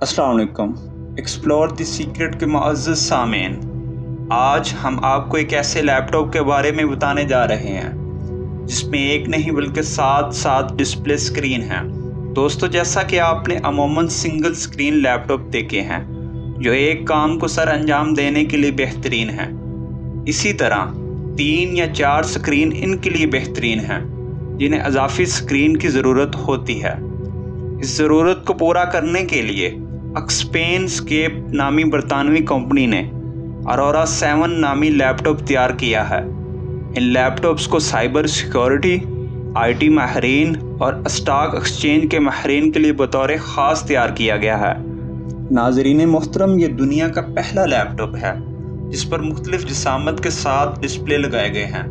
السلام علیکم۔ Explore the secret کے معزز سامعین، آج ہم آپ کو ایک ایسے لیپ ٹاپ کے بارے میں بتانے جا رہے ہیں جس میں ایک نہیں بلکہ 7 ڈسپلے اسکرین ہیں۔ دوستو، جیسا کہ آپ نے عموماً سنگل اسکرین لیپ ٹاپ دیکھے ہیں جو ایک کام کو سر انجام دینے کے لیے بہترین ہیں، اسی طرح 3 یا 4 اسکرین ان کے لیے بہترین ہیں جنہیں اضافی اسکرین کی ضرورت ہوتی ہے۔ اس ضرورت کو پورا کرنے کے لیے ایکسپین اسکیپ نامی برطانوی کمپنی نے ارورا 7 نامی لیپ ٹاپ تیار کیا ہے۔ ان لیپ ٹاپس کو سائبر سیکیورٹی، IT ماہرین اور اسٹاک ایکسچینج کے ماہرین کے لیے بطور خاص تیار کیا گیا ہے۔ ناظرین محترم، یہ دنیا کا پہلا لیپ ٹاپ ہے جس پر مختلف جسامت کے 7 ڈسپلے لگائے گئے ہیں۔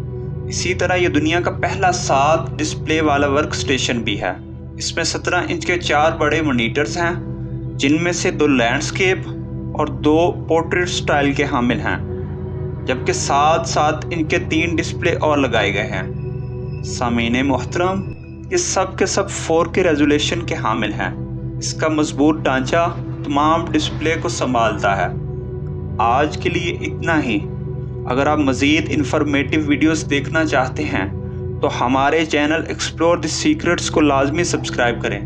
اسی طرح یہ دنیا کا پہلا 7 ڈسپلے والا ورک اسٹیشن بھی ہے۔ اس میں 17 انچ کے 4 بڑے مانیٹرز ہیں جن میں سے 2 لینڈسکیپ اور 2 پورٹریٹ سٹائل کے حامل ہیں، جبکہ ساتھ ان کے 3 ڈسپلے اور لگائے گئے ہیں۔ سامعین محترم، یہ سب کے سب 4K ریزولیشن کے حامل ہیں۔ اس کا مضبوط ڈھانچہ تمام ڈسپلے کو سنبھالتا ہے۔ آج کے لیے اتنا ہی۔ اگر آپ مزید انفارمیٹیو ویڈیوز دیکھنا چاہتے ہیں تو ہمارے چینل ایکسپلور دی سیکرٹس کو لازمی سبسکرائب کریں۔